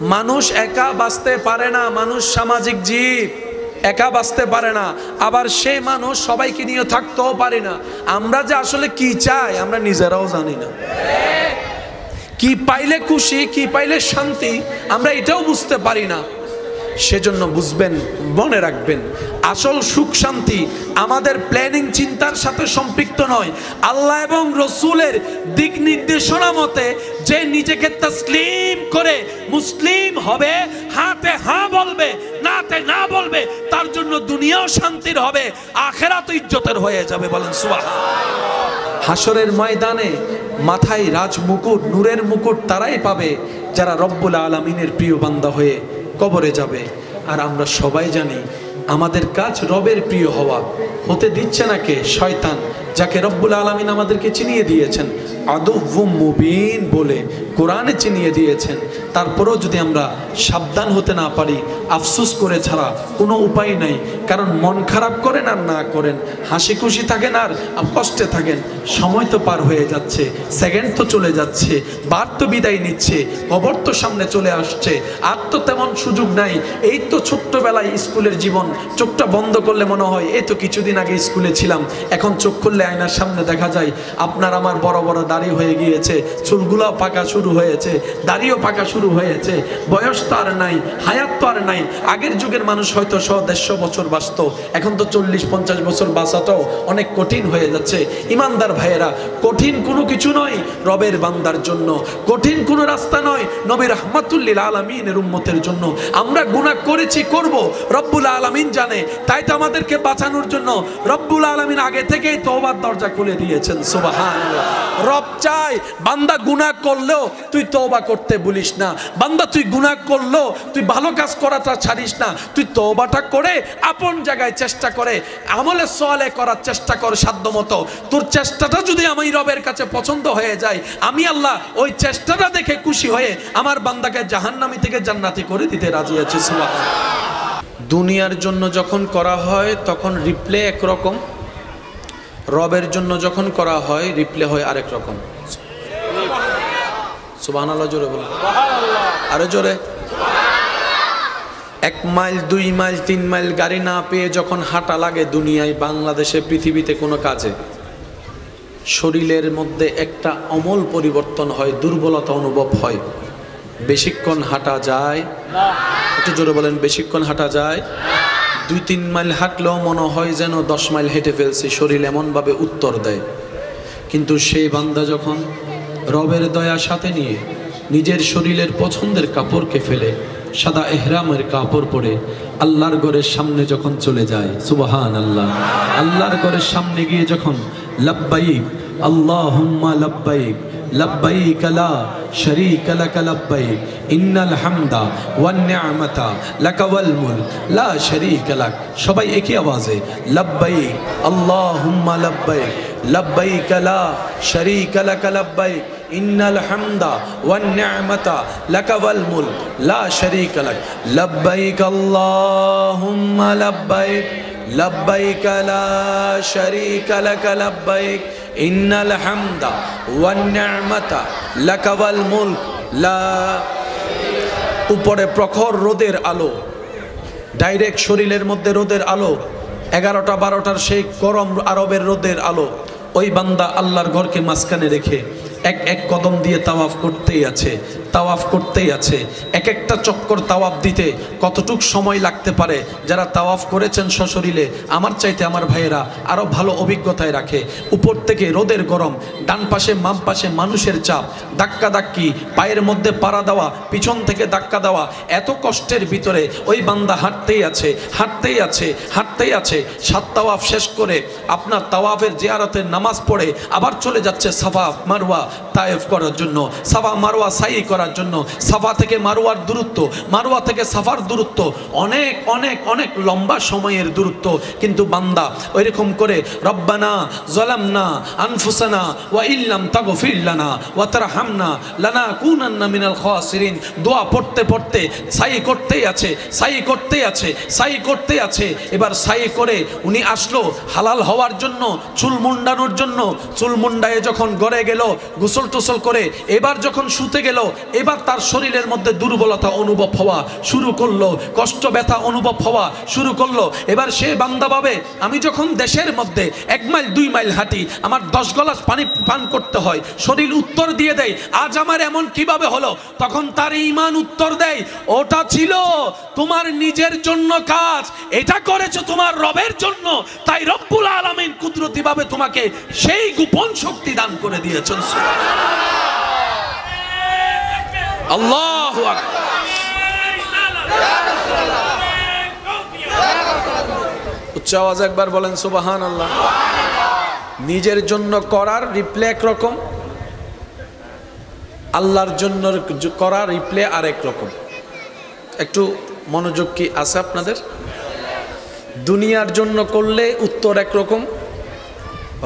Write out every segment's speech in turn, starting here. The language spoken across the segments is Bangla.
মানুষ একা বাঁচতে পারে না, মানুষ সামাজিক জীব, একা বাঁচতে পারে না। আবার সেই মানুষ সবাইকে নিয়ে থাকতেও পারে না। আমরা যে আসলে কি চাই আমরা নিজেরাও জানি না। কি পাইলে খুশি, কি পাইলে শান্তি, আমরা এটাও বুঝতে পারি না। সেজন্য বুঝবেন, মনে রাখবেন, আসল সুখ শান্তি আমাদের প্ল্যানিং চিন্তার সাথে সম্পৃক্ত নয়। আল্লাহ এবং রসুলের দিক নির্দেশনা মতে যে নিজেকে তসলিম করে মুসলিম হবে, হাতে হ্যাঁ বলবে, নাতে না বলবে, তার জন্য দুনিয়াও শান্তির হবে, আখেরাত ইজ্জতের হয়ে যাবে। বলেন সুবহানাল্লাহ। হাসরের ময়দানে মাথায় রাজ মুকুট, নূরের মুকুট তারাই পাবে যারা রব্বুল আলামিনের প্রিয় বান্দা হয়ে কবরে যাবে। আর আমরা সবাই জানি আমাদের কাজ রবের প্রিয় হওয়া। হতে দিচ্ছে না কে? শয়তান, যাকে রব্বুল আলামিন আমাদেরকে চিনিয়ে দিয়েছেন আদুউম মুবিন বলে, কোরআনে চিনিয়ে দিয়েছেন। তারপরেও যদি আমরা সাবধান হতে না পারি, আফসোস করে ছাড়া কোনো উপায় নাই। কারণ মন খারাপ করেন আর না করেন, হাসি খুশি থাকেন আর কষ্টে থাকেন, সময় তো পার হয়ে যাচ্ছে, সেকেন্ড তো চলে যাচ্ছে, বার তো বিদায় নিচ্ছে, কবর তো সামনে চলে আসছে, আর তো তেমন সুযোগ নাই। এই তো ছোট্টবেলায় স্কুলের জীবন, চোখটা বন্ধ করলে মনে হয় এই তো কিছুদিন আগে স্কুলে ছিলাম। এখন চোখ খুললে আয়নার সামনে দেখা যায় আপনার আমার বড় বড় দাড়ি হয়ে গিয়েছে, চুলগুলাও পাকা শুরু হয়েছে, দাড়িও পাকা শুরু হয়েছে। বয়স তো আর নাই, হায়াত তো আর নাই। আগের যুগের মানুষ হয়তো 100-150 বছর বাঁচত, এখন তো 40-50 বছর বাঁচাটাও অনেক কঠিন হয়ে যাচ্ছে। ইমানদার ভাইয়েরা, কঠিন কোনো কিছু নয় রবের বান্দার জন্য, কঠিন কোনো রাস্তা নয় নবী রাহমাতুল লিল আলামিনের উম্মতের জন্য। আমরা গুনাহ করেছি, করব, রব্বুল আলামিন জানে। তাই তো আমাদেরকে বাঁচানোর জন্য রব্বুল আলামিন আগে থেকেই তওবার দরজা খুলে দিয়েছেন। সুবহানাল্লাহ। রব চাই বান্দা গুনাহ করলেও তুই তওবা করতে ভুলিস না। বান্দা তুই গুনাহ করলেও তুই ভালো কাজ করাটা ছাড়িস না। তুই তওবাটা করে আপন জায়গায় চেষ্টা করে আমলে সালেহ করার চেষ্টা কর সাধ্যমতো। তোর চেষ্টাটা যদি আমি রবের কাছে পছন্দ হয়ে যায়, আমি আল্লাহ ওই চেষ্টাটা দেখে খুশি হয়ে আমার বান্দাকে জাহান্নামী থেকে জান্নাতি করে দিতে রাজি আছি। সুবহানাল্লাহ। দুনিয়ার জন্য যখন করা হয় তখন রিপ্লে একরকম, রবের জন্য যখন করা হয় রিপ্লে হয় আরেক রকম। সুবহানাল্লাহ। জোরে বলুন, আরো জোরে। 1 মাইল 2 মাইল 3 মাইল গাড়ি না পেয়ে যখন হাঁটা লাগে দুনিয়ায়, বাংলাদেশে, পৃথিবীতে কোনো কাজে, শরীরের মধ্যে একটা অমল পরিবর্তন হয়, দুর্বলতা অনুভব হয়। বেশিক্ষণ হাঁটা যায় না। একটু জোরে বলেন, বেশিক্ষণ হাঁটা যায়? 2-3 মাইল হাঁটলেও মনে হয় যেন 10 মাইল হেঁটে ফেলছি, শরীর এমনভাবে উত্তর দেয়। কিন্তু সেই বান্দা যখন রবের দয়া সাথে নিয়ে নিজের শরীরের পছন্দের কাপড়কে ফেলে সাদা এহরামের কাপড় পরে আল্লাহর ঘরের সামনে যখন চলে যায়, সুবহানাল্লাহ, আল্লাহর ঘরের সামনে গিয়ে যখন লাব্বাইক আল্লাহুম্মা লাব্বাইক লাব্বাইক লা শারীকা লাক লাব্বাইক ইন্নাল হামদা ওয়ান নি'মাতা লাকা ওয়াল মুলক লা শারীকা লাক, সবাই একই আওয়াজে লাব্বাইক আল্লাহুম্মা লাব্বাইক লাব্বাইক লা শারীকা লাক লাব্বাইক ইন্নাল হামদা ওয়ান নি'মাতা লাকা ওয়াল মুলক লা শারীকা লাক লাব্বাইক আল্লাহুম্মা লাব্বাইক লাব্বাইক লা শারীকা লাক লাব্বাইক ইন্নাল হামদা ওয়ান নি'মাতা লাকা ওয়াল মুলক লা। উপরে প্রখর রোদের আলো, ডাইরেক্ট শরীরের মধ্যে রোদের আলো, 11টা-12টার সেই গরম আরবের রোদের আলো। ওই বান্দা আল্লাহর ঘরকে মাঝখানে রেখে এক কদম দিয়ে তাওয়াফ করতেই আছে, তাওয়াফ করতেই আছে। এক একটা চক্কর তাওয়াফ দিতে কতটুক সময় লাগতে পারে, যারা তাওয়াফ করেছেন সশরীরে আমার চাইতে আমার ভাইয়েরা আরও ভালো অভিজ্ঞতায় রাখে। উপর থেকে রোদের গরম, ডান পাশে বাম পাশে মানুষের চাপ, ধাক্কা ধাক্কি, পায়ের মধ্যে পাড়া দেওয়া, পিছন থেকে ধাক্কা দেওয়া, এত কষ্টের ভিতরে ওই বান্দা হাঁটতেই আছে, হাঁটতেই আছে, হাঁটতেই আছে। 7 তাওয়াফ শেষ করে আপনার তাওয়াফের জিয়ারতের নামাজ পড়ে আবার চলে যাচ্ছে সাফা মারওয়া তায়েফ করার জন্য, সাফা মারওয়া সাই করার জন্য। সাফা থেকে মারওয়ার দূরত্ব, মারওয়া থেকে সাফার দূরত্ব অনেক অনেক অনেক লম্বা সময়ের দূরত্ব। কিন্তু বান্দা ওইরকম করে রব্বানা যালামনা আনফুসানা ওয়া ইল্লাম তাগফির লানা ওয়া তারহামনা লানাকুনান্না মিনাল খাসিরিন দোয়া পড়তে পড়তে সাই করতেই আছে, সাই করতেই আছে, সাই করতেই আছে। এবার সাই করে উনি আসলো হালাল হওয়ার জন্য, চুল মুন্ডানোর জন্য। চুল মুন্ডায়ে যখন ঘরে গেল, গোসল টোসল করে এবার যখন শুতে গেল, এবার তার শরীরের মধ্যে দুর্বলতা অনুভব হওয়া শুরু করলো, কষ্ট ব্যথা অনুভব হওয়া শুরু করলো। এবার সে বান্দা ভাবে আমি যখন দেশের মধ্যে 1 মাইল 2 মাইল হাঁটি আমার 10 গ্লাস পানি পান করতে হয়, শরীর উত্তর দিয়ে দেয় আজ আমার এমন কিভাবে হলো? তখন তার ঈমান উত্তর দেয় ওটা ছিল তোমার নিজের জন্য কাজ, এটা করেছো তোমার রবের জন্য, তাই রব্বুল আলামিন কুদরতি ভাবে তোমাকে সেই গোপন শক্তি দান করে দিয়েছেন। আল্লাহু আকবার। উচ্চ আওয়াজে একবার বলেন সুবহানাল্লাহ। নিজের জন্য করার রিপ্লে একরকম, আল্লাহর জন্য করার রিপ্লে আরেক রকম। একটু মনোযোগ কি আছে আপনাদের? দুনিয়ার জন্য করলে উত্তর একরকম,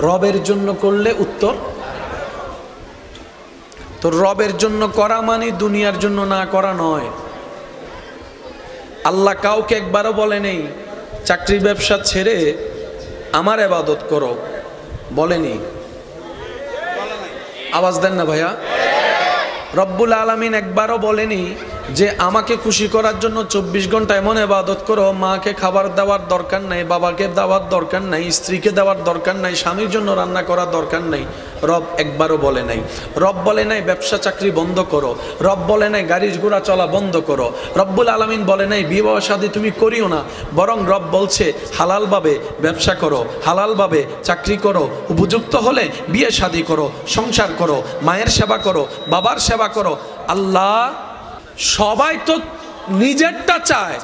রবের জন্য করলে উত্তর। তো রবের জন্য করা মানে দুনিয়ার জন্য না করা নয়। আল্লাহ কাউকে একবারও বলে নেই চাকরি ব্যবসা ছেড়ে আমার ইবাদত করো, বলেনি। আওয়াজ দেন না ভাইয়া। রব্বুল আলামিন একবারও বলেনি যে আমাকে খুশি করার জন্য 24 ঘন্টা এমন ইবাদত করো, মাকে খাবার দেওয়ার দরকার নাই, বাবাকে দেওয়ার দরকার নাই, স্ত্রীকে দেওয়ার দরকার নাই, স্বামীর জন্য রান্না করার দরকার নাই। রব একবারও বলে নাই। রব বলে নাই ব্যবসা চাকরি বন্ধ করো, রব বলে নাই গাড়ি ঘোড়া চলা বন্ধ করো, রব্বুল আলামিন বলে নাই বিবাহ শাদী তুমি করিও না, বরং রব বলছে হালালভাবে ব্যবসা করো, হালালভাবে চাকরি করো, উপযুক্ত হলে বিয়ে শাদী করো, সংসার করো, মায়ের সেবা করো, বাবার সেবা করো। আল্লাহ সবাই তো নিজেরটা চায়।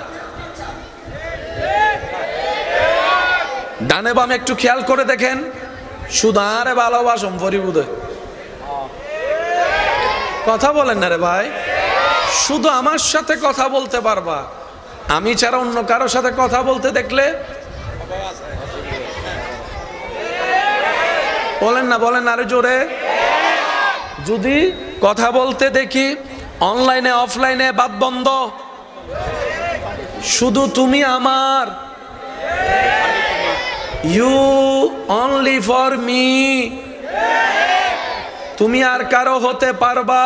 ডানে বামে একটু খেয়াল করে দেখেন, শুধু আরে ভালোবাসম পরিবুধ কথা বলেন না রে ভাই। শুধু আমার সাথে কথা বলতে পারবা, আমি ছাড়া অন্য কারোর সাথে কথা বলতে দেখলে বলেন না, বলেন আরো জোরে। যদি কথা বলতে দেখি অনলাইনে অফলাইনে বাদ বন্ধ, শুধু তুমি আমার, ইউ অনলি ফর মি, তুমি আর কারো হতে পারবা,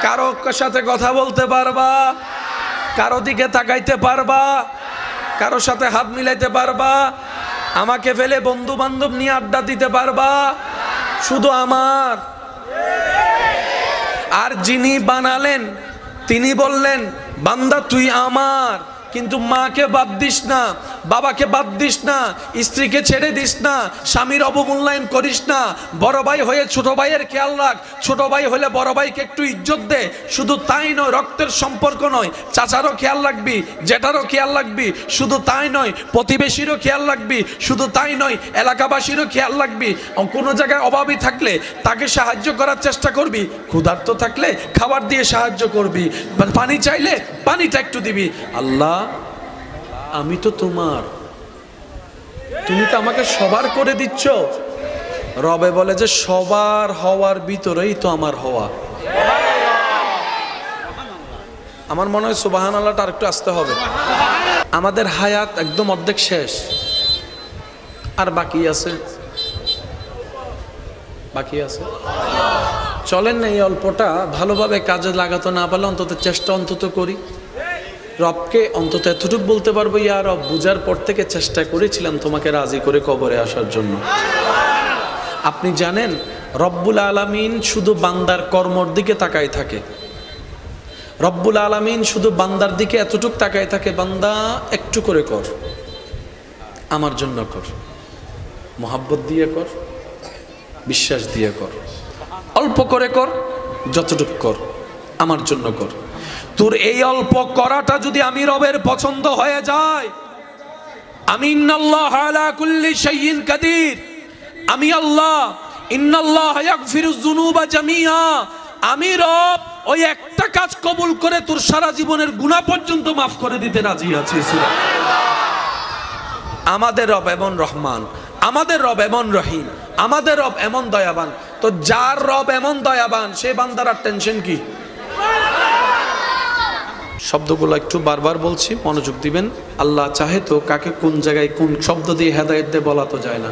কারো সাথে কথা বলতে পারবা, কারো দিকে তাকাইতে পারবা, কারো সাথে হাত মিলাইতে পারবা, আমাকে ফেলে বন্ধু বান্ধব নিয়ে আড্ডা দিতে পারবা, শুধু আমার। আর যিনি বানালেন তিনি বললেন বান্দা তুই আমার, কিন্তু মাকে বাদ দিস না, বাবাকে বাদ দিস না, স্ত্রীকে ছেড়ে দিস না, স্বামীর অবমূল্যায়ন করিস না, বড় ভাই হয়ে ছোট ভাইয়ের খেয়াল রাখ, ছোট ভাই হলে বড় ভাইকে একটু ইজ্জত দে। শুধু তাই নয়, রক্তের সম্পর্ক নয়, চাচারও খেয়াল রাখবি, জেঠারও খেয়াল রাখবি, শুধু তাই নয় প্রতিবেশীরও খেয়াল রাখবি, শুধু তাই নয় এলাকাবাসীরও খেয়াল রাখবি। কোনো জায়গায় অভাবী থাকলে তাকে সাহায্য করার চেষ্টা করবি, ক্ষুধার্ত থাকলে খাবার দিয়ে সাহায্য করবি, পানি চাইলে পানিটা একটু দিবি। আল্লাহ আমি তো তোমার, তুমি তো আমাকে সবার করে দিচ্ছ। রবে বলে যে সবার হওয়ার ভিতরেই তো আমার হওয়া। আমার মনে হয় সুবহানাল্লাহটা আরেকটু আসতে হবে। আমাদের হায়াত একদম অর্ধেক শেষ, আর বাকি আছে, বাকি আছে। চলেন না এই অল্পটা ভালোভাবে কাজে লাগাতে না পারলে অন্তত চেষ্টা অন্তত করি। রবকে অন্তত এতটুকু বলতে পারবো, ইয়া রব বুঝার পর থেকে চেষ্টা করেছিলাম তোমাকে রাজি করে কবরে আসার জন্য। আপনি জানেন রব্বুল আলামিন শুধু বান্দার কর্মর দিকে তাকায় থাকে। রব্বুল আলামিন শুধু বান্দার দিকে এতটুক তাকায় থাকে, বান্দা একটু করে কর, আমার জন্য কর, মোহাব্বত দিয়ে কর, বিশ্বাস দিয়ে কর, অল্প করে কর, যতটুক কর, আমার জন্য কর। তোর এই অল্প করাটা যদি আমি রবের পছন্দ হয়ে যায়, আমি ইন্নাল্লাহ আলা কুল্লি শাইইন কাদির, আমি আল্লাহ ইন্নাল্লাহ ইয়াগফিরুয যুনুবা জামিআ, আমি রব ওই একটা কাজ কবুল করে তোর সারা জীবনের গুনাহ পর্যন্ত মাফ করে দিতে রাজি আছি। আমাদের রব এমন রহমান, আমাদের রব এমন রহিম, আমাদের রব এমন দয়াবান। তো যার রব এমন দয়াবান সে বান্দার আর টেনশন কি? শব্দগুলো একটু বারবার বলছি, মনোযোগ দিবেন। আল্লাহ চাহে তো কাকে কোন জায়গায় কোন শব্দ দিয়ে হেদায়েত দিয়ে বলা তো যায় না।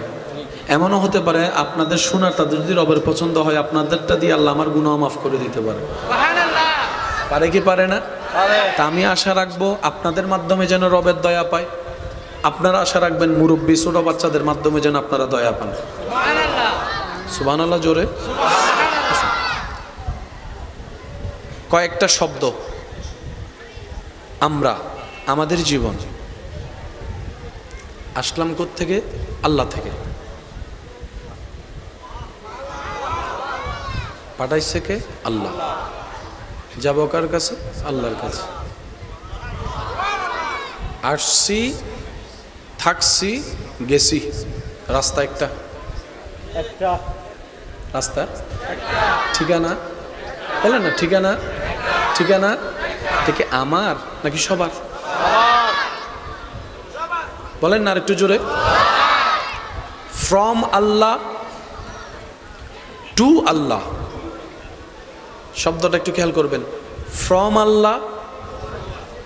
এমনও হতে পারে আপনাদের শোনাটা যদি রবের পছন্দ হয়, আপনাদেরটা দিয়ে আল্লাহ আমার গুনাহ মাফ করে দিতে পারে। পারে কি পারে না? তা আমি আশা রাখবো আপনাদের মাধ্যমে যেন রবের দয়া পায়। আপনারা আশা রাখবেন মুরব্বী ছোট বাচ্চাদের মাধ্যমে যেন আপনারা দয়া পান। সুবহানাল্লাহ জোরে। কয়েকটা শব্দ, আমরা আমাদের জীবন আসলাম কোত্থেকে? আল্লাহ থেকে। পাঠাইছে কে? আল্লাহ। যাবো কার কাছে? আল্লাহর কাছে। আসছি, থাকছি, গেছি, রাস্তা একটা রাস্তা, ঠিকানা বলেন না, ঠিকানা ঠিকানা থেকে আমার নাকি সবার? বলেন না আরেকটু জোরে। ফ্রম আল্লাহ টু আল্লাহ, শব্দটা একটু খেয়াল করবেন। From Allah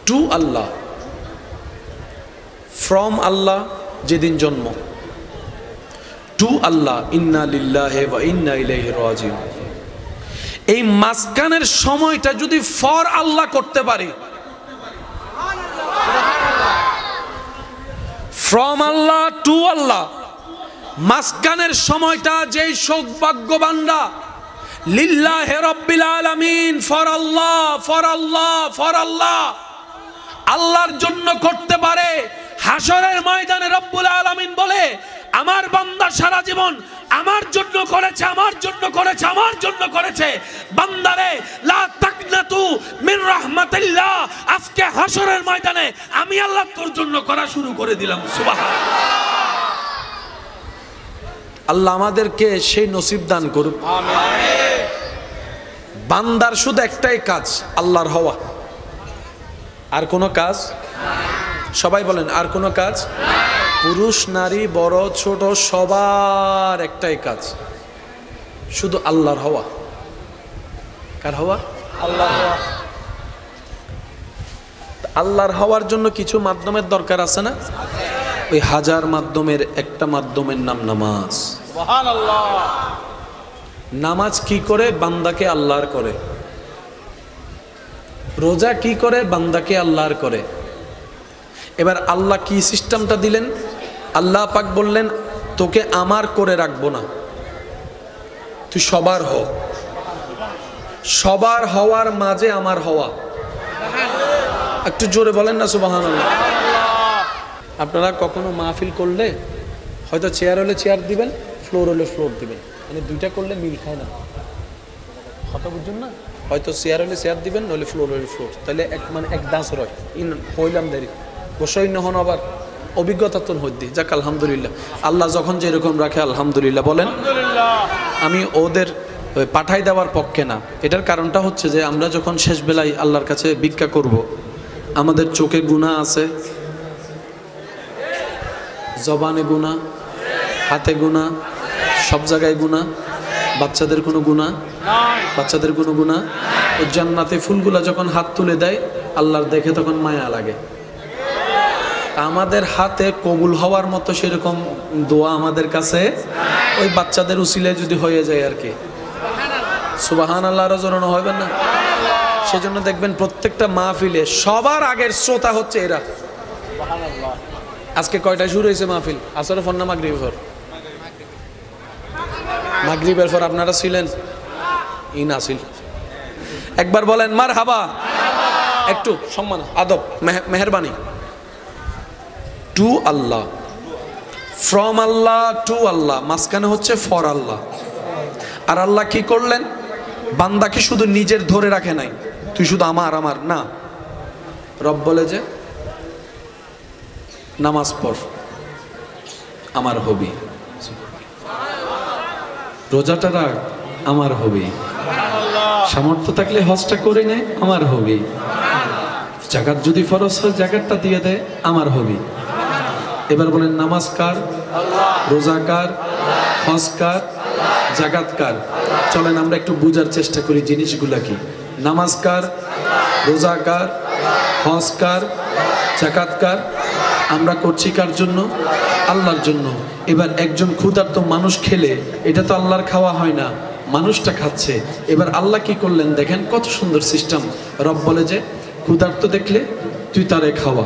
to Allah. From Allah যেদিন জন্ম, টু আল্লাহ ইন্না লিল্লাহি ওয়া ইন্না ইলাইহি রাজিউন। এই মাঝখানের সময়টা যদি ফর আল্লাহ করতে পারি, ফ্রম আল্লাহ টু আল্লাহ, মাঝখানের সময়টা যেই সৌভাগ্যবানরা লিল্লাহি রাব্বিল আলামিন, for Allah for Allah for Allah, আল্লাহর জন্য করতে পারে, হাসরের ময়দানে রব্বুল আলামিন বলে আমার বান্দা সারা জীবন আমার জন্য করেছে, আমার জন্য করেছে, আমার জন্য করেছে। বান্দারে লা তাকনাতু মিন রাহমাতিল্লাহ, আজকে হাসরের ময়দানে আমি আল্লাহ তোর জন্য করা শুরু করে দিলাম। সুবহানাল্লাহ। আল্লাহ আমাদেরকে সেই নসিব দান করুক। আমিন। বান্দার শুধু একটাই কাজ, আল্লাহর হওয়া, আর কোনো কাজ? সবাই বলেন, আর কোনো কাজ? পুরুষ নারী বড় ছোট সবার একটাই কাজ, শুধু আল্লাহর হওয়া। কার হওয়া? আল্লাহর হওয়া। আল্লাহর হওয়ার জন্য কিছু মাধ্যমের দরকার আছে না? ওই হাজার মাধ্যমের একটা মাধ্যমের নাম নামাজ। সুবহানাল্লাহ। নামাজ কি করে? বান্দাকে আল্লাহর করে। রোজা কি করে? বান্দাকে আল্লাহর করে। এবার আল্লাহ কি সিস্টেমটা দিলেন? আল্লাহ পাক বললেন তোকে আমার করে রাখবো না, তুই সবার হ। সবার হওয়ার মাঝে আমার হওয়া। একটু জোরে বলেন না সুবহানাল্লাহ। আপনারা কখনো মাহফিল করলে হয়তো চেয়ার হলে চেয়ার দিবেন, ফ্লোর হলে ফ্লোর দিবেন, মানে দুইটা করলে মিল খায় না। কথা বুঝছেন না? হয়তো চেয়ার হলে চেয়ার দিবেন, নইলে ফ্লোর হলে ফ্লোর, তাহলে এক মানে এক দাস রয়। হইলাম দেরি বসই নহন, আবার অভিজ্ঞতা তো হইতে যাক। আলহামদুলিল্লাহ, আল্লাহ যখন যেরকম রাখে আলহামদুলিল্লাহ বলেন। আমি ওদের পাঠাই দেওয়ার পক্ষে না। এটার কারণটা হচ্ছে যে আমরা যখন শেষ বেলায় আল্লাহর কাছে ভিক্ষা করব, আমাদের চোখে গুনাহ আছে, জবানে গুনাহ, হাতে গুনাহ, সব জায়গায় গুনাহ। বাচ্চাদের কোনো গুনাহ? বাচ্চাদের কোনো গুনাহ? ওই জান্নাতে ফুলগুলা যখন হাত তুলে দেয় আল্লাহর দেখে তখন মায়া লাগে। আমাদের হাতে কবুল হওয়ার মতো সেরকম দোয়া আমাদের কাছে ওই বাচ্চাদের উসিলায় যদি হয়ে যায় আর কি। সুবহানাল্লাহ জোরানো হবেন না? সেজন্য দেখবেন প্রত্যেকটা মাহফিলে সবার আগের শ্রোতা হচ্ছে এরা। আজকে কয়টায় শুরু হয়েছে মাহফিল? আসরের পর না মাগরিবের পর? মাগরিবের পর আপনারা ছিলেন? ই নাসিল একবার বলেন মারহাবা। একটু সম্মান আদব মেহেরবানি। To Allah, from Allah to Allah, মাঝখানে হচ্ছে ফর আল্লাহ। আর আল্লাহ কি করলেন? বান্দাকে শুধু নিজের ধরে রাখে নাই, তুই শুধু আমার আমার না। রব বলে যে নামাজ পড়, আমার হবি। রোজাটা রাখ, আমার হবি। সামর্থ্য থাকলে হজটা করে নে, আমার হবি। জাকাত যদি ফরজ হয় জাকাতটা দিয়ে দেয়, আমার হবি। এবার বলেন নামাজ কার? রোজা কার? হজ কার? জাকাত কার? চলেন আমরা একটু বুঝার চেষ্টা করি জিনিসগুলা কি। নামাজ কার? রোজা কার? হজ কার? জাকাত কার? আমরা করছি কার জন্য? আল্লাহর জন্য। এবার একজন ক্ষুধার্ত মানুষ খেলে এটা তো আল্লাহর খাওয়া হয় না, মানুষটা খাচ্ছে। এবার আল্লাহ কি করলেন দেখেন, কত সুন্দর সিস্টেম। রব বলে যে ক্ষুধার্ত দেখলে তুই তারে খাওয়া,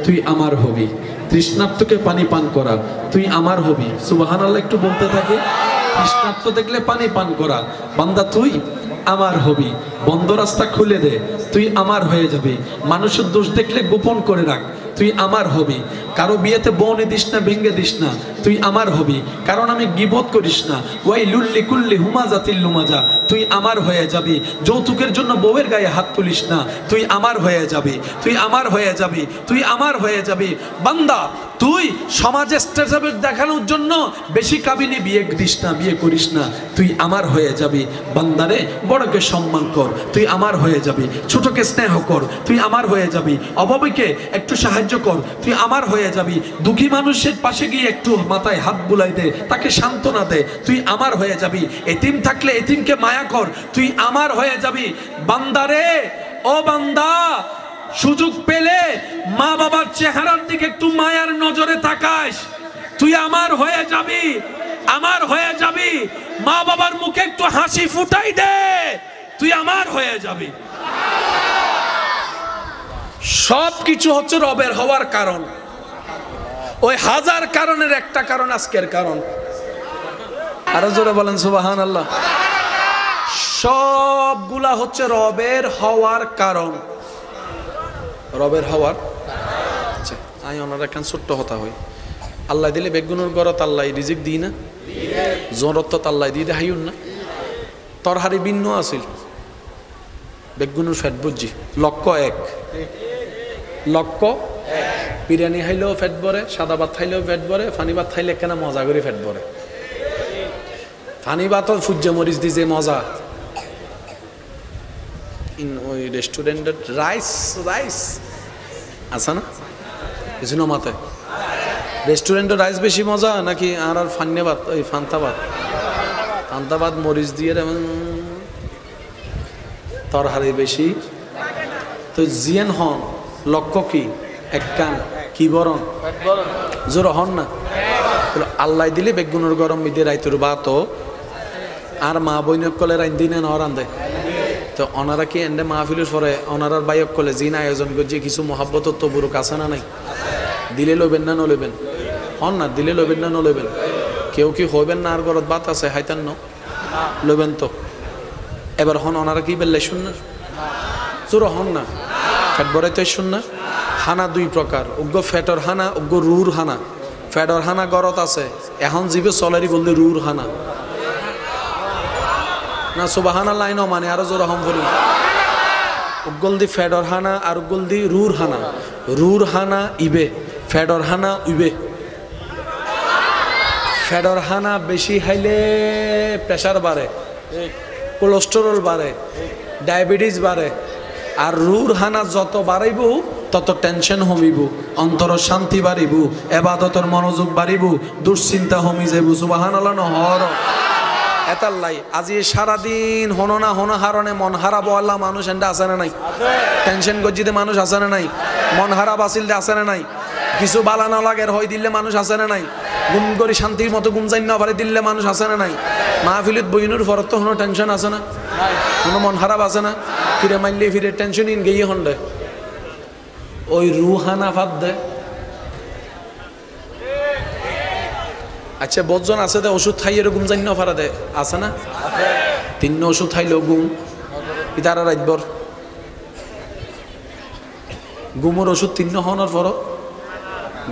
তুই আমার হবি। তৃষ্ণার্তকে পানি পান করা, তুই আমার হবি। সুবহানাল্লাহ একটু বলতে থাকে। তৃষ্ণার্ত দেখলে পানি পান করা, বান্দা তুই আমার হবি। বন্ধ রাস্তা খুলে দে, তুই আমার হয়ে যাবি। মানুষের দোষ দেখলে গোপন করে রাখ, তুই আমার হবি। কারো বিয়েতে বউনে দিস না, ভেঙ্গে দিস না, তুই আমার হবি। কারণ আমি গীবত করিস না। ওয়াই লুল্লি কুল্লি হুমাজাতিল লুমাজা, তুই আমার হয়ে যাবি। যৌতুকের জন্য বউয়ের গায়ে হাত তুলিস না, তুই আমার হয়ে যাবি, তুই আমার হয়ে যাবি, তুই আমার হয়ে যাবি। বান্দা তুই সমাজে স্ট্যাটাস দেখানোর জন্য বেশি কাবিনী বিয়ে দিস না, বিয়ে করিস না, তুই আমার হয়ে যাবি। বান্দারে বড়কে সম্মান কর, তুই আমার হয়ে যাবি। ছোটকে স্নেহ কর, তুই আমার হয়ে যাবি। অভাবীকে একটু সাহায্য কর, তুই আমার হয়ে যাবি। দুঃখী মানুষের পাশে গিয়ে একটু মাথায় হাত বুলাই দে, তাকে সান্ত্বনা দে, তুই আমার হয়ে যাবি। এতিম থাকলে এতিমকে মায়া কর, তুই আমার হয়ে যাবি। বান্দারে, ও বান্দা, সুযোগ পেলে মা বাবার চেহারার দিকে একটু মায়ার নজরে তাকাস, তুই আমার হয়ে যাবি, আমার হয়ে যাবি। মা বাবার মুখে একটু হাসি ফুটাই দে, তুই আমার হয়ে যাবি। সব কিছু হচ্ছে রবের হওয়ার কারণ। ওই হাজার কারণের একটা কারণ আজকের কারণ। আরো জোরে বলেন সুবহানাল্লাহ। সবগুলা হচ্ছে রবের হওয়ার কারণ, রবের হওয়ার। আচ্ছা, আমি ওনারা কেন ছোট্ট হতা হই। আল্লাহ দিলে বেগুনের গরত আল্লাহ রিজিক দিই না, জরত তো আল্লাহ দিয়ে দেখাইন না। তরহারি ভিন্ন আছিল, বেগুনের ফ্যাট বুঝছি লক্ষ এক, লক্ষ বিরিয়ানি খাইলেও ফ্যাট ভরে, সাদা ভাত খাইলেও ফ্যাট ভরে, ফানি ভাত খাইলে কেন মজা করে ফ্যাট ভরে। ফানি ভাত সূর্য মরিচ দিয়ে যে মজা, ওই রেস্টুরেন্টের রাইস রাইস আছে না কিছু না মাথায়, রেস্টুরেন্টের রাইস বেশি মজা নাকি আর ফান্নে ভাত, ওই ফান্তা ভাত? ফান্তা ভাত মরিচ দিয়ে তরহারি বেশি। তো জিয়ান হন লক্ষ্য কি এক কান কি বরণ জোর হন না। আল্লাহ দিলে বেগুনের গরম মিদে রাইতুর ভাত আর মা বইনক কলে রাইন দিনে ন রান্ধে। তো ওনারা কি এন্ডে মাহফিলের পরে ওনারার বাইক কলে জিন আয়োজন করছে কিছু মহাব্বত তো বুড়ো কাছে না নাই, দিলে লইবেন না নলইবেন? হন না, দিলে লইবেন না নলইবেন? কেউ কি হইবেন না আর গরত বাত আছে হাইতান ন লইবেন তো। এবার হন ওনারা কি বেললে শুন না, জোর হন না। ফ্যাট বড়াইতে শুন না। হানা দুই প্রকার, উগ্র ফ্যাটর হানা, উগ্র রুর হানা। ফ্যাটর হানা গরত আছে, এখন জিবে চলারি বললে রুর হানা না। সুবহানাল্লাহ ন মানে আরো জোর হম বলি। উগল দি ফেডর হানা আর উগল দি রুর হানা। রুর হানা ইবে, ফেডর হানা উইবে। ফেডর হানা বেশি খাইলে প্রেশার বাড়ে, কোলেস্টেরল বাড়ে, ডায়াবেটিস বাড়ে। আর রুর হানা যত বাড়াইব তত টেনশন হমিব, অন্তর শান্তি বাড়িব, এবাদতের মনোযোগ বাড়িব, দুশ্চিন্তা হমি যাইব। সুবহানাল্লাহ নহর এতাল্লাই আজি সারাদিন হনো না হনো হারণে মন হারাবো আল্লাহ মানুষ এন্ডা আছে না নাই? টেনশন গজ্জিতে মানুষ আছে না নাই? মন হারাব আসিল আছে না নাই? কিছু বালা না লাগের হই দিলে মানুষ আছে না নাই? গুম করি শান্তির মতো গুম যাই না পারে দিলে মানুষ আছে না নাই? মাহফিলত বইনুর ফরত তো হনো টেনশন আছে না, কোনো মন হারাব আছে না? ফিরে মাইলে ফিরে টেনশন ইন গিয়ে হন্ডে ওই রুহানা ভাব দে। আচ্ছা বহুজন আছে দে ওষুধ খাইয়ে ঘুম জানি না ফারা দে, আছে না? তিন ওষুধ খাইলেও ঘুম ইতারা রাতবর ঘুমের ওষুধ তিন হওয়ার পর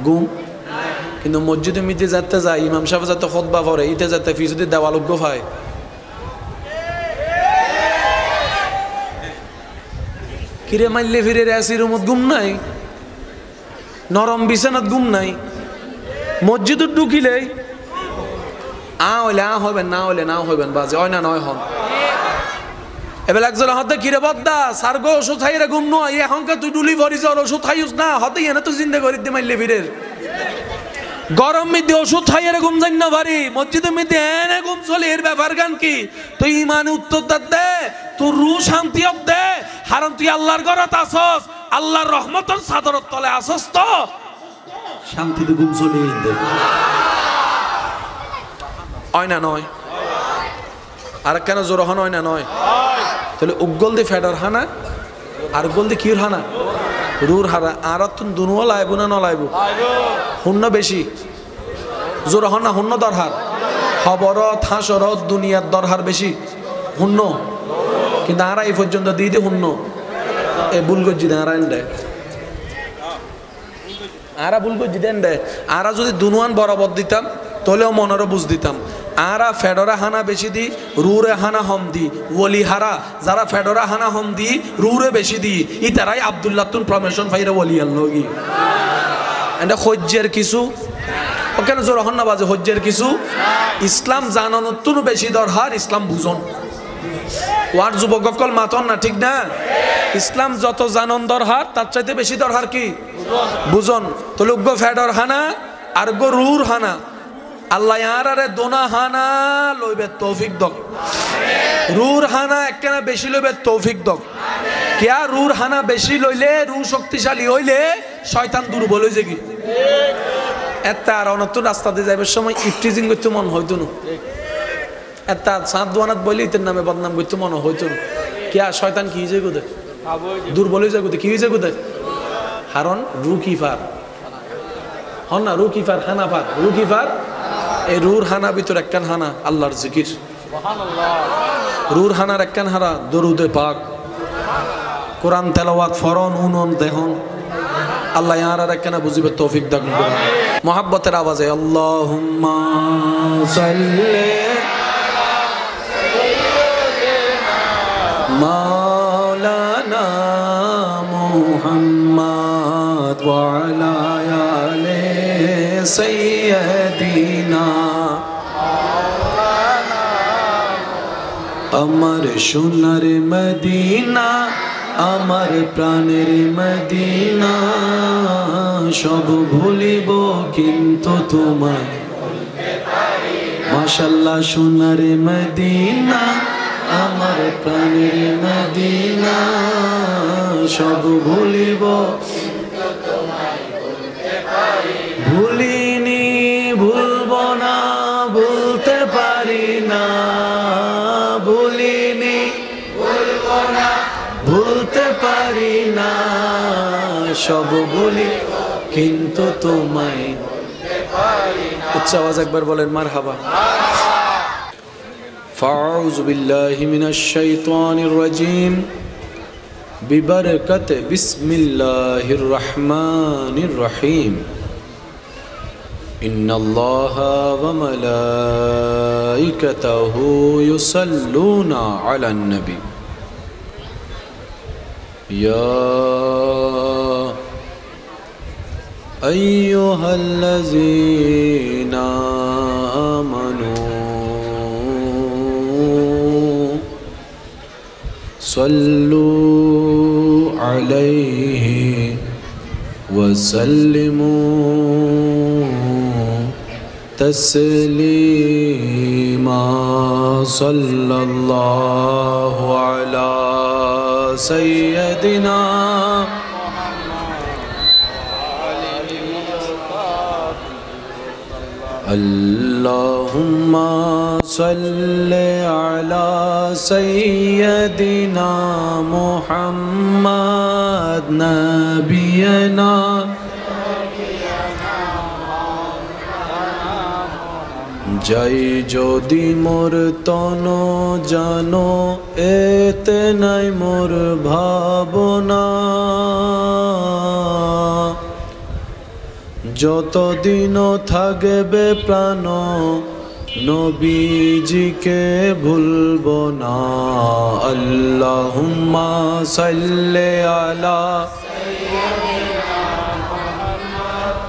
ঘুম। কিন্তু মসজিদে মিতে যাতে যায়, ইমাম সাহেব যাতে খুতবা পড়ে, ইতে যাতে ফিজুদি দেওয়ালজ্ঞ পায়। কিরে মাইলে ফিরে আসি রুমত ঘুম নাই, নরম বিছানাত ঘুম নাই, মসজিদত ঢুকিলে হইলে হইবেন, না হইলে না হইবেন, বাজে হয় না নয় হন। এবার একজন হতে কিরে বদ্দা সার গো ওষুধ খাইরে ঘুম নয়, এখনকার তুই ডুলি ভরিস আর ওষুধ খাইস না, হতে এনে তো চিন্তা করি দি মাইলে ফিরের গরম মিদি ওষুধ খাইরে ঘুম যাই না ভারি, মসজিদে মিদি এনে ঘুম চলে, এর ব্যাপার গান কি? তুই ইমানে উত্তর দে, তোর রু শান্তি দে, হারণ তুই আল্লাহর ঘরত আসস, আল্লাহর রহমতের চাদরের তলে আসস। তো শান্তিতে ঘুম চলে দেয় হয় না নয় আর কেন জোর হন হয় না নয় তাহলে উগল দি ফেডার হানা আর উগল দি কির হানা রুর হারা আর তুন দুনুও লাইব না নলাইব শূন্য বেশি জোর হন না শূন্য দরহার খবরত হাসরত দুনিয়ার দরহার বেশি শূন্য কিন্তু আরা এই পর্যন্ত দিয়ে দিয়ে শূন্য এ ভুল করছি দেয় আরা দেয় আরা ভুল করছি দেন দেয় আরা যদি দুনুয়ান বরাবর দিতাম তাহলেও মনেরও বুঝ দিতাম আরা ফেডরা হানা বেশি দি রুরে হানা হম দি ওলি হারা যারা ফেডরা হানা হম দি রুরে বেশি দি ই তারাই আব্দুল্লাহ তুন প্রমেশন ফাইরা ওলি আল্লগি এটা হজ্জের কিছু ওখানে জোর হন না বাজে হজ্জের কিছু ইসলাম জানানোর বেশি দরকার ইসলাম বুঝন ওয়ার যুবকল মাতন না ঠিক না ইসলাম যত জানন দরকার তার চাইতে বেশি দরকার কি বুঝন তো লোক ফেডর হানা আর গো রুর হানা আল্লাহ ইয়ারে দোনা হানা লইবে তৌফিক দক রুর হানা একখানা বেশি লইবে তৌফিক দক কেয়া রুর হানা বেশি লইলে রু শক্তিশালী হইলে শয়তান দুর্বল হয়ে যাবি এটা আর অনতুন রাস্তা দিয়ে যাইবার সময় ইফটিজিং করতে মন হইতো না এটা সাত দোয়ানাত বলি ইতের নামে বদনাম করতে মন হইতো না কেয়া শয়তান কি হয়েছে কোথায় দুর্বল হয়ে যায় কোথায় কি হয়েছে কোথায় কারণ রু কিফার হন না রু কিফার হানা ফার রু কিফার এই রুর হানা ভিতর একখান হানা আল্লাহর জিকির রুর হানার একখান হারা দরুদে পাক কোরআন তেলাওয়াত ফরন উনন দেহন আল্লাহ ইয়ার একখানা বুঝিবে তৌফিক দান করুন মোহাব্বতের আওয়াজে আল্লাহুম্মা সাল্লি মাওলানা মুহাম্মদ ওয়া আলা আলি সাইয়্যিদিনা আমার সোনার মদিনা আমার প্রাণের মদিনা সব ভুলিব কিন্তু তোমায় মাশাআল্লাহ সোনার মদিনা আমার প্রাণের মদিনা সব ভুলিব ভুলিনি ভুলব না ভুলতে পারি না ভুলিনি ভুলব না ভুলতে পারি না সব ভুলি কিন্তু তোমায় উচ্চ আওয়াজ একবার বলেন মারহাবা ফাউযু বিল্লাহি মিনাশ শাইতানির রাজীম বিবারাকাতি বিসমিল্লাহির রহমানির রহিম ইন্নাল্লাহা ওয়া মালাইকাতাহু ইউসাল্লুনা আলান নবী يا أيها الذين آمنوا صلوا عليه وسلموا تسليما صلى الله على سيدنا اللهم صل على سيدنا محمد نبينا যাই যদি মোর তন জানো এতে নাই মোর ভাবনা যতদিন থাকবে প্রাণ নবীজিকে ভুলব না আল্লাহুম্মা সাল্লি আলা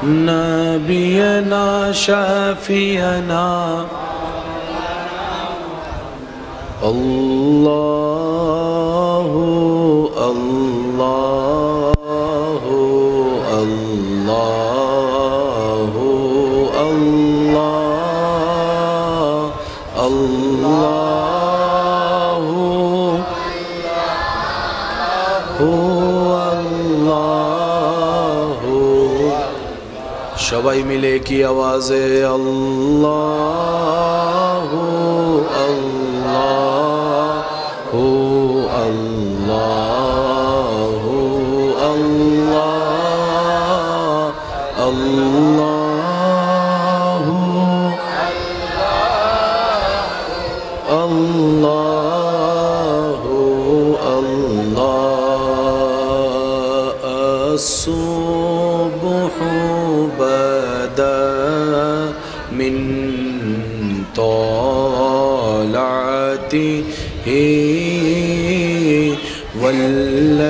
نبينا شافينا الله الله الله الله الله هو الله সবাই মিলে কি আওয়াজে আল্লাহু আল্লাহু আল্লাহু আল্লাহ আল্লাহু আল্লাহু আল্লাহ আসুবহু বাদা মিন طلعته والليل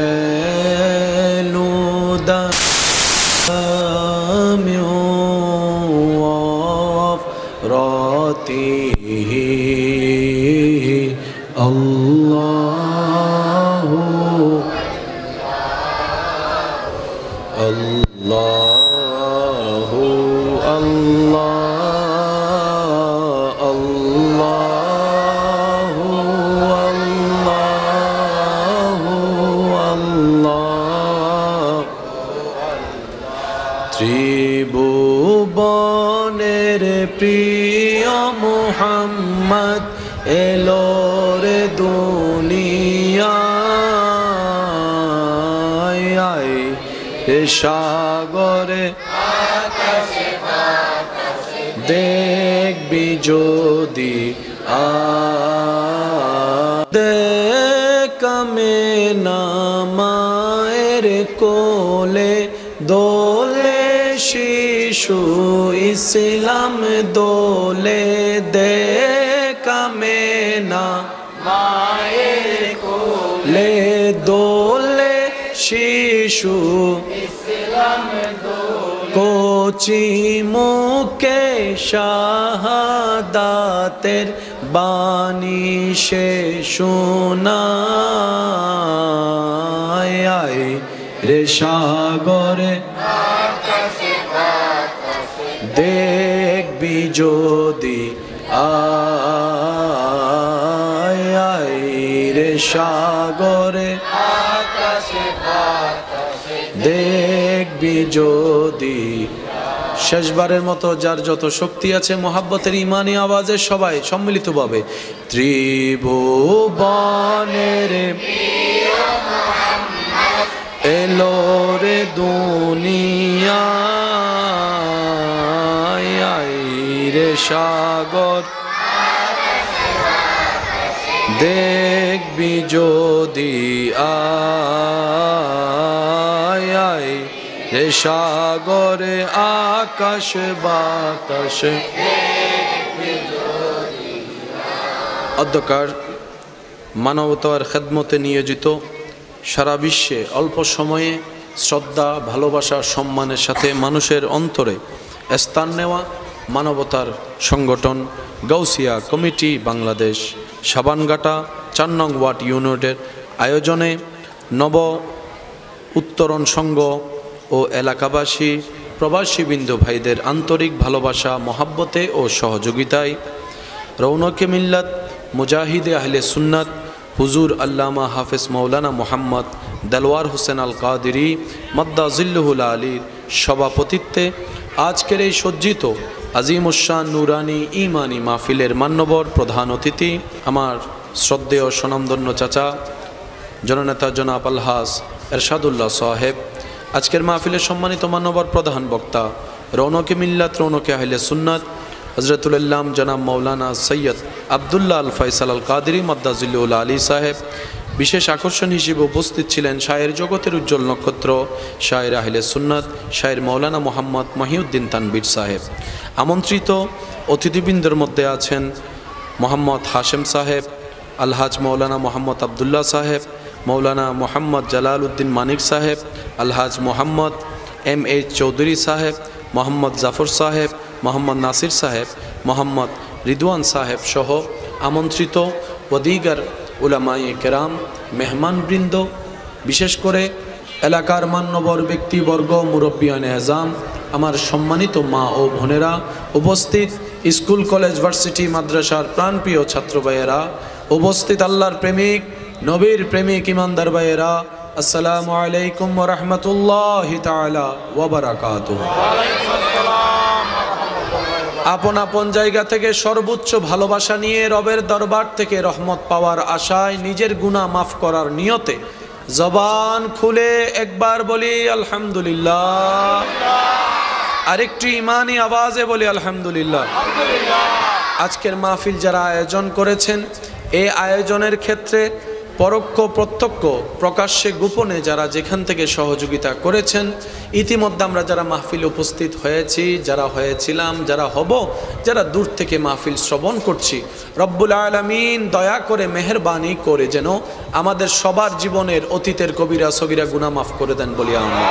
دامع وفراته الله الله الله الله الله ত্রিভুবনের প্রিয় মুহাম্মদ এলো রে দুনিয়ায় সাগরে দেখবি যদি কামে নামায়ের কোলে দোলে শিশু ইসলাম দোলে দে কামে না মায়ের কোলে দোলে শিশু কোচি মুকে শাহাদাতের বাণী সে শোনায় রে সাগরে দেখবি যদি আয় রে সাগরে দেখবি যদি শেষবারের মতো যার যত শক্তি আছে মোহাব্বতের ইমানি আওয়াজে সবাই সম্মিলিতভাবে ত্রিভুবনের এলো রে দুনিয়ায় রে সাগর দেখবি যদি আয় রে সাগরে আকাশ বাতাসে অধ্যকার মানবতার খেদমতে নিয়োজিত সারা বিশ্বে অল্প সময়ে শ্রদ্ধা ভালোবাসা সম্মানের সাথে মানুষের অন্তরে স্থান নেওয়া মানবতার সংগঠন গাউসিয়া কমিটি বাংলাদেশ সাবানঘাটা ৪ নং ওয়ার্ড ইউনিটের আয়োজনে নব উত্তরণ সংঘ ও এলাকাবাসী প্রবাসীবৃন্দ ভাইদের আন্তরিক ভালোবাসা মহাব্বতে ও সহযোগিতায় রৌনকে মিল্লাত মুজাহিদে আহলে সুন্নাত হুজুর আল্লামা হাফেজ মৌলানা মোহাম্মদ দেলওয়ার হোসেন আল কাদেরী মাদ্দা জিল্লুহুল আলীর সভাপতিত্বে আজকের এই সজ্জিত আজিমুশান নুরানি ইমানি মাহফিলের মান্যবর প্রধান অতিথি আমার শ্রদ্ধেয় স্বনামধন্য চাচা জননেতা জনাব আলহাজ এরশাদুল্লাহ সাহেব, আজকের মাহফিলের সম্মানিত মান্যবর প্রধান বক্তা রৌনকে মিল্লাত রৌনকে আহলে সুন্নাত হজরতুল ইল্লাম জনাব মৌলানা সৈয়দ আবদুল্লাহ আল ফয়সাল আল কাদেরী মাদ্দা জিল্লুহুল আলী সাহেব। বিশেষ আকর্ষণ হিসেবে উপস্থিত ছিলেন শায়ের জগতের উজ্জ্বল নক্ষত্র শায়ের আহলে সুন্নাত শায়ের মৌলানা মোহাম্মদ মহিউদ্দিন তানবীর সাহেব। আমন্ত্রিত অতিথিবৃন্দের মধ্যে আছেন মোহাম্মদ হাশেম সাহেব, আলহাজ মৌলানা মোহাম্মদ আবদুল্লাহ সাহেব, মৌলানা মোহাম্মদ জালাল উদ্দিন মানিক সাহেব, আলহাজ মোহাম্মদ M.H. চৌধুরী সাহেব, মোহাম্মদ জাফর সাহেব, মোহাম্মদ নাসির সাহেব, মোহাম্মদ রিদওয়ান সাহেব সহ আমন্ত্রিত ওদিগার উলামায়ে কেরাম, মেহমানবৃন্দ, বিশেষ করে এলাকার মান্যবর ব্যক্তিবর্গ, মুরব্বিয়ানে আজম, আমার সম্মানিত মা ও বোনেরা, উপস্থিত স্কুল কলেজ ভার্সিটি মাদ্রাসার প্রাণপ্রিয় ছাত্র ভাইয়েরা, উপস্থিত আল্লাহর প্রেমিক নবীর প্রেমিক ইমানদার ভাইয়েরা, আসসালামু আলাইকুম ওয়া রাহমাতুল্লাহি তাআলা ওয়া বারাকাতুহু। আপন আপন জায়গা থেকে সর্বোচ্চ ভালোবাসা নিয়ে রবের দরবার থেকে রহমত পাওয়ার আশায় নিজের গুনাহ মাফ করার নিয়তে জবান খুলে একবার বলি আলহামদুলিল্লাহ, আরেকটি ইমানি আওয়াজে বলি আলহামদুলিল্লাহ। আজকের মাহফিল যারা আয়োজন করেছেন, এই আয়োজনের ক্ষেত্রে পরোক্ষ প্রত্যক্ষ প্রকাশ্যে গোপনে যারা যেখান থেকে সহযোগিতা করেছেন, ইতিমধ্যে আমরা যারা মাহফিল উপস্থিত হয়েছি, যারা হয়েছিলাম, যারা হব, যারা দূর থেকে মাহফিল শ্রবণ করছি, রব্বুল আলামিন দয়া করে মেহেরবানি করে যেন আমাদের সবার জীবনের অতীতের কবিরা সগীরা গুনাহ মাফ করে দেন বলি আমিন।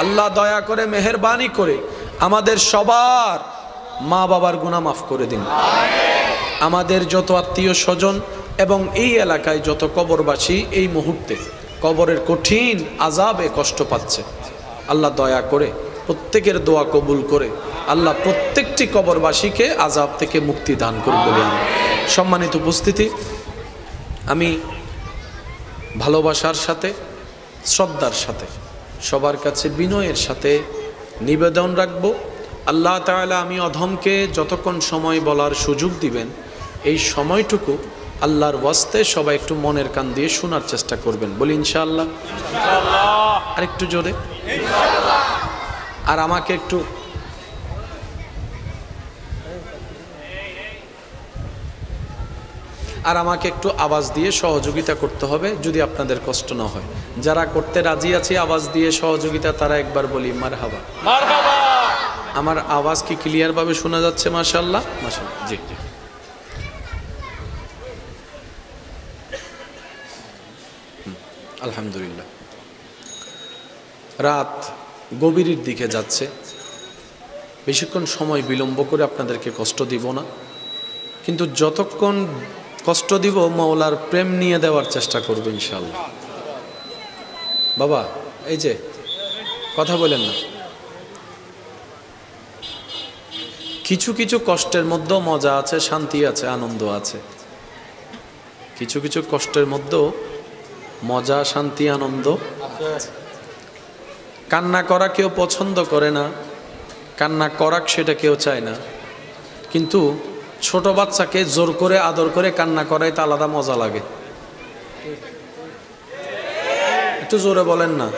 আল্লাহ দয়া করে মেহেরবানি করে আমাদের সবার মা বাবার গুনাহ মাফ করে দিন। আমাদের যত আত্মীয় স্বজন এবং এই এলাকায় যত কবরবাসী এই মুহূর্তে কবরের কঠিন আযাবে কষ্ট পাচ্ছে, আল্লাহ দয়া করে প্রত্যেকের দোয়া কবুল করে আল্লাহ প্রত্যেকটি কবরবাসীকে আযাব থেকে মুক্তি দান করুন বলে আমি। সম্মানিত উপস্থিতি, আমি ভালোবাসার সাথে শ্রদ্ধার সাথে সবার কাছে বিনয়ের সাথে নিবেদন রাখব, আল্লাহ তাআলা আমি অধমকে যতক্ষণ সময় বলার সুযোগ দিবেন এই সময়টুকু আল্লাহর ওয়াস্তে সবাই একটু মনের কান দিয়ে শোনার চেষ্টা করবেন বলি ইনশাআল্লাহ। আর একটু জোরে, আর আমাকে একটু আওয়াজ দিয়ে সহযোগিতা করতে হবে যদি আপনাদের কষ্ট না হয়। যারা করতে রাজি আছে আওয়াজ দিয়ে সহযোগিতা, তারা একবার বলি মারহাবা। আমার আওয়াজ কি ক্লিয়ার ভাবে শোনা যাচ্ছে? মাশাআল্লাহ, মাশাআল্লাহ। জি জি, আলহামদুলিল্লাহ। রাত গভীরের দিকে যাচ্ছে, বেশিক্ষণ সময় বিলম্ব করে আপনাদেরকে কষ্ট দিব না, কিন্তু যতক্ষণ কষ্ট দিব মাওলার প্রেম নিয়ে দেওয়ার চেষ্টা করব ইনশাআল্লাহ। বাবা এই যে কথা বলেন না, কিছু কিছু কষ্টের মধ্যেও মজা আছে, শান্তি আছে, আনন্দ আছে। কিছু কিছু কষ্টের মধ্যেও মজা, শান্তি, আনন্দ। কান্না করা কেউ পছন্দ করে না, কান্না করাক সেটা কেউ চায় না, কিন্তু ছোট বাচ্চাকে জোর করে আদর করে কান্না করাইতে আলাদা মজা লাগে। একটু জোরে বলেন না।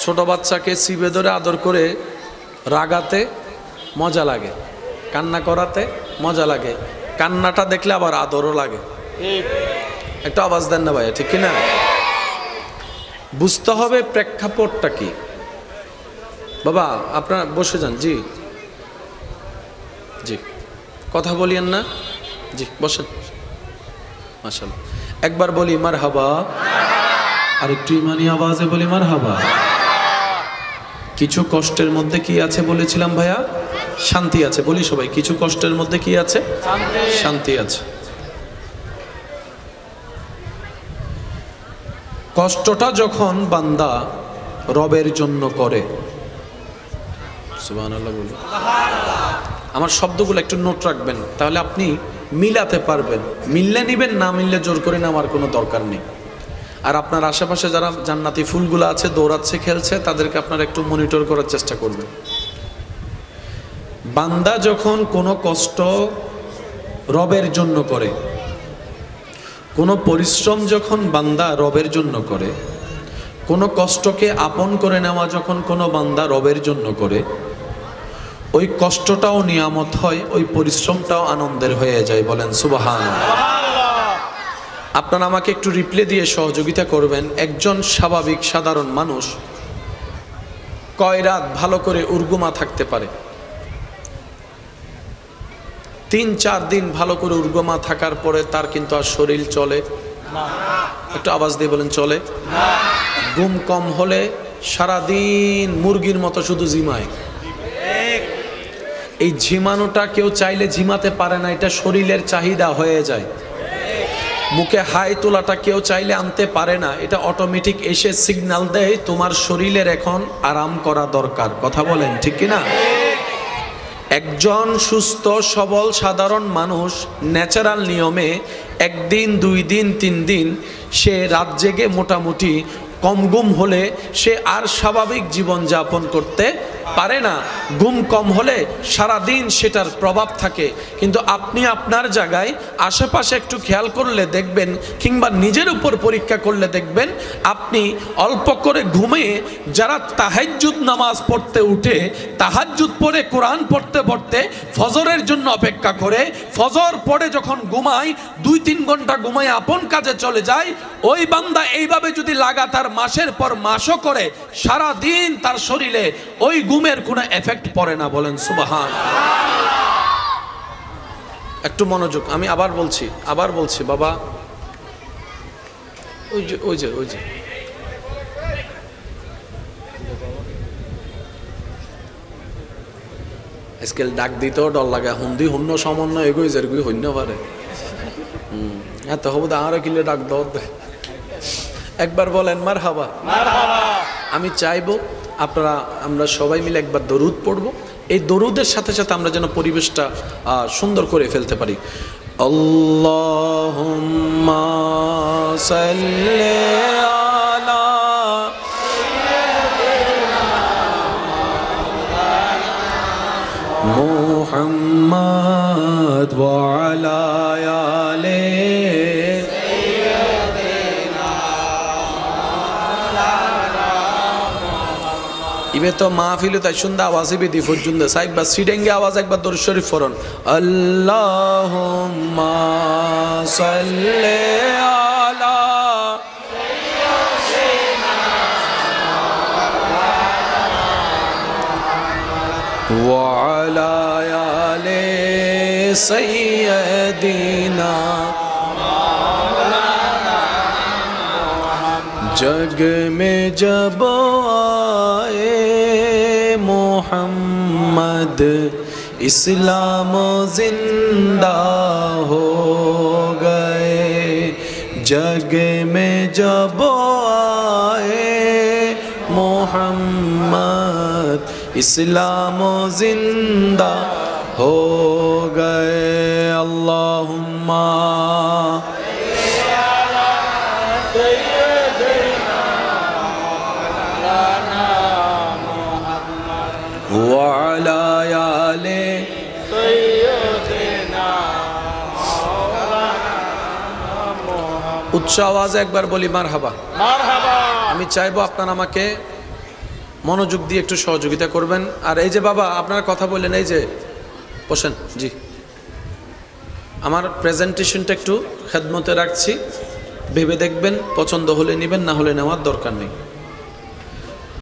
ছোট বাচ্চাকে চিপে ধরে আদর করে রাগাতে মজা লাগে, কান্না করাতে মজা লাগে, কান্নাটা দেখলে আবার আদরও লাগে। একটু আওয়াজ দেন না ভাইয়া, ঠিক কিনা? বুঝতে হবে প্রেক্ষাপটটা কি। বাবা আপনারা বসে যান। জি জি, কথা বলিয়েন না। জি বসেন। মাশাআল্লাহ, একবার বলি মারহাবা, আর একটু ইমানি আওয়াজে বলি মারহাবা। কিছু কষ্টের মধ্যে কি আছে বলেছিলাম ভাইয়া? শান্তি আছে। বলি সবাই, কিছু কষ্টের মধ্যে কি আছে? শান্তি আছে। কষ্টটা যখন বান্দা রবের জন্য করে, সুবহানাল্লাহ বলি। আমার শব্দগুলো একটু নোট রাখবেন, তাহলে আপনি মিলাতে পারবেন। মিললে নিবেন, না মিললে জোর করে নেওয়ার কোনো দরকার নেই। আর আপনার আশেপাশে যারা জান্নাতি ফুলগুলো আছে, দৌড়াচ্ছে, খেলছে, তাদেরকে আপনারা একটু মনিটর করার চেষ্টা করবেন। বান্দা যখন কোনো কষ্ট রবের জন্য করে, কোনো পরিশ্রম যখন বান্দা রবের জন্য করে, কোনো কষ্টকে আপন করে নেওয়া যখন কোনো বান্দা রবের জন্য করে, ওই কষ্টটাও নিয়ামত হয়, ওই পরিশ্রমটাও আনন্দের হয়ে যায়। বলেন সুবহানাল্লাহ। আপনারা আমাকে একটু রিপ্লে দিয়ে সহযোগিতা করবেন। একজন স্বাভাবিক সাধারণ মানুষ কয় রাত ভালো করে উর্গুমা থাকতে পারে? 3-4 দিন ভালো করে উর্গুমা থাকার পরে তার কিন্তু আর শরীর চলে না। একটু আওয়াজ দিয়ে বলেন চলে না। ঘুম কম হলে সারাদিন মুরগির মতো শুধু ঝিমায়। এই ঝিমানোটা কেউ চাইলে ঝিমাতে পারে না, এটা শরীরের চাহিদা হয়ে যায়। মুখে হাই তোলাটা কেউ চাইলে আনতে পারে না, এটা অটোমেটিক এসে সিগন্যাল দেয় তোমার শরীরের এখন আরাম করা দরকার। কথা বলেন ঠিক কিনা? একজন সুস্থ সবল সাধারণ মানুষ ন্যাচারাল নিয়মে 1 দিন 2 দিন 3 দিন সে রাত জেগে মোটামুটি কম ঘুম হলে সে আর স্বাভাবিক জীবন যাপন করতে পারে না। ঘুম কম হলে সারা দিন সেটার প্রভাব থাকে। কিন্তু আপনি আপনার জায়গায় আশেপাশে একটু খেয়াল করলে দেখবেন, কিংবা নিজের উপর পরীক্ষা করলে দেখবেন, আপনি অল্প করে ঘুমিয়ে যারা তাহাজ্জুদ নামাজ পড়তে উঠে, তাহাজ্জুদ পড়ে কোরআন পড়তে পড়তে ফজরের জন্য অপেক্ষা করে, ফজর পড়ে যখন ঘুমায় 2-3 ঘন্টা ঘুমায় আপন কাজে চলে যায়, ওই বান্দা এইভাবে যদি লাগাতার মাসের পর মাসও করে, সারা দিন তার শরীরে ওই ঘুমের কোনো এফেক্ট পড়ে না। বলেন সুবহান। একটু মনোযোগ, আমি আবার বলছি বাবা, ওই যে আজকাল ডাক দিতেও ডর লাগে, হুন্দি হুন্ন সমন্বয় এগোই যেরকম হইন্য পারে। এত হবো আরো কিলে ডাক দাও, একবার বলেন মারহাবা। আমি চাইবো আমরা সবাই মিলে একবার দরুদ পড়বো। এই দরুদের সাথে সাথে আমরা যেন পরিবেশটা সুন্দর করে ফেলতে পারি। আল্লাহুম্মা সাল্লি আলা মুহাম্মাদ ওয়া আলা আলি ইবে তো মাহফিলে তাই সুন্দর আওয়াজ ইবে দি পর্যন্ত সাইবা সিডেঙ্গে আওয়াজ একবার দরুদ শরীফ পড়ুন। আল্লাহুম্মা সাল্লি আলা ওয়া আলা আলি সাইয়্যিদিনা जग में जब आए मोहम्मद इस्लाम जिंदा हो गए। जग में जब आए मोहम्मद इस्लाम जिंदा हो गए। अल्लाहुम्मा وعلى آل سيدنا উচ্চ আওয়াজে একবার বলি মারহাবা। আমি চাইবো আপনারা আমাকে মনোযোগ দিয়ে একটু সহযোগিতা করবেন। আর এই যে বাবা আপনারা কথা বললেন, এই যে বসেন, জি আমার প্রেজেন্টেশনটা একটু খেদমতে রাখছি, ভেবে দেখবেন, পছন্দ হলে নেবেন, না হলে নেওয়ার দরকার নেই।